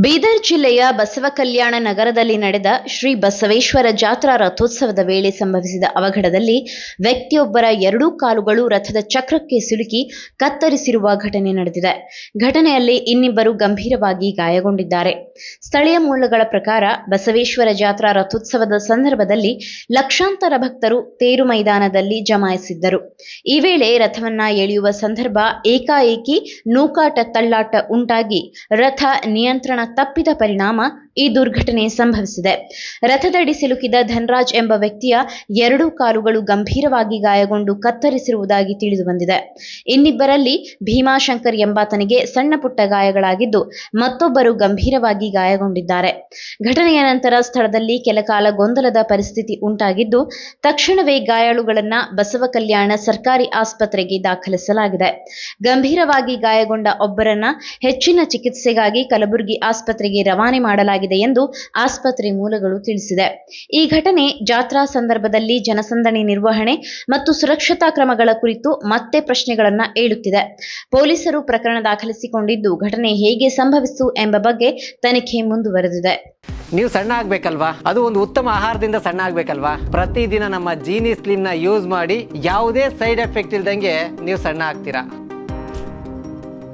ಬೀದರ್ ಜಿಲ್ಲೆಯ ಬಸವಕಲ್ಯಾಣ ನಗರದಲ್ಲಿ ನಡೆದ ಶ್ರೀ ಬಸವೇಶ್ವರ ಜಾತ್ರಾ ರಥೋತ್ಸವದ ವೇಳೆ ಸಂಭವಿಸಿದ ಅವಘಡದಲ್ಲಿ ವ್ಯಕ್ತಿಯೊಬ್ಬರ ಎರಡೂ ಕಾಲುಗಳು ರಥದ ಚಕ್ರಕ್ಕೆ ಸಿಲುಕಿ ಕತ್ತರಿಸಿರುವ ಘಟನೆ ನಡೆದಿದೆ. ಘಟನೆಯಲ್ಲಿ ಇನ್ನಿಬ್ಬರು ಗಂಭೀರವಾಗಿ ಗಾಯಗೊಂಡಿದ್ದಾರೆ. ಸ್ಥಳೀಯ ಮೂಲಗಳ ಪ್ರಕಾರ ಬಸವೇಶ್ವರ ಜಾತ್ರಾ ರಥೋತ್ಸವದ ಸಂದರ್ಭದಲ್ಲಿ ಲಕ್ಷಾಂತರ ಭಕ್ತರು ತೇರು ಮೈದಾನದಲ್ಲಿ ಜಮಾಯಿಸಿದ್ದರು. ಈ ವೇಳೆ ರಥವನ್ನ ಎಳೆಯುವ ಸಂದರ್ಭ ಏಕಾಏಕಿ ನೂಕಾಟ ತಳ್ಳಾಟ ಉಂಟಾಗಿ ರಥ ನಿಯಂತ್ರಣ ತಪ್ಪಿದ ಪರಿಣಾಮ ಈ ದುರ್ಘಟನೆ ಸಂಭವಿಸಿದೆ. ರಥದಡಿ ಸಿಲುಕಿದ ಧನರಾಜ್ ಎಂಬ ವ್ಯಕ್ತಿಯ ಎರಡೂ ಕಾಲುಗಳು ಗಂಭೀರವಾಗಿ ಗಾಯಗೊಂಡು ಕತ್ತರಿಸಿರುವುದಾಗಿ ತಿಳಿದುಬಂದಿದೆ. ಇನ್ನಿಬ್ಬರಲ್ಲಿ ಭೀಮಾಶಂಕರ್ ಎಂಬಾತನಿಗೆ ಸಣ್ಣ ಪುಟ್ಟ ಗಾಯಗಳಾಗಿದ್ದು ಮತ್ತೊಬ್ಬರು ಗಂಭೀರವಾಗಿ ಗಾಯಗೊಂಡಿದ್ದಾರೆ. ಘಟನೆಯ ನಂತರ ಸ್ಥಳದಲ್ಲಿ ಕೆಲಕಾಲ ಗೊಂದಲದ ಪರಿಸ್ಥಿತಿ ಉಂಟಾಗಿದ್ದು ತಕ್ಷಣವೇ ಗಾಯಾಳುಗಳನ್ನ ಬಸವಕಲ್ಯಾಣ ಸರ್ಕಾರಿ ಆಸ್ಪತ್ರೆಗೆ ದಾಖಲಿಸಲಾಗಿದೆ. ಗಂಭೀರವಾಗಿ ಗಾಯಗೊಂಡ ಒಬ್ಬರನ್ನ ಹೆಚ್ಚಿನ ಚಿಕಿತ್ಸೆಗಾಗಿ ಕಲಬುರಗಿ ಆಸ್ಪತ್ರೆಗೆ ರವಾನೆ ಮಾಡಲಾಗಿದೆ ಎಂದು ಆಸ್ಪತ್ರೆ ಮೂಲಗಳು ತಿಳಿಸಿದೆ. ಈ ಘಟನೆ ಜಾತ್ರಾ ಸಂದರ್ಭದಲ್ಲಿ ಜನಸಂದಣಿ ನಿರ್ವಹಣೆ ಮತ್ತು ಸುರಕ್ಷತಾ ಕ್ರಮಗಳ ಕುರಿತು ಮತ್ತೆ ಪ್ರಶ್ನೆಗಳನ್ನು ಏಳುತ್ತಿದೆ. ಪೊಲೀಸರು ಪ್ರಕರಣ ದಾಖಲಿಸಿಕೊಂಡಿದ್ದು ಘಟನೆ ಹೇಗೆ ಸಂಭವಿಸಿತು ಎಂಬ ಬಗ್ಗೆ ತನಿಖೆ ಮುಂದುವರೆದಿದೆ. ನೀವು ಸಣ್ಣ ಆಗ್ಬೇಕಲ್ವಾ? ಅದು ಒಂದು ಉತ್ತಮ ಆಹಾರದಿಂದ ಸಣ್ಣ ಆಗ್ಬೇಕಲ್ವಾ? ಪ್ರತಿದಿನ ನಮ್ಮ ಜೀನಿ ಸ್ಲಿಮ್ ನ ಯೂಸ್ ಮಾಡಿ ಯಾವುದೇ ಸೈಡ್ ಎಫೆಕ್ಟ್ ಇಲ್ದಂಗೆ ನೀವು ಸಣ್ಣ ಆಗ್ತೀರಾ.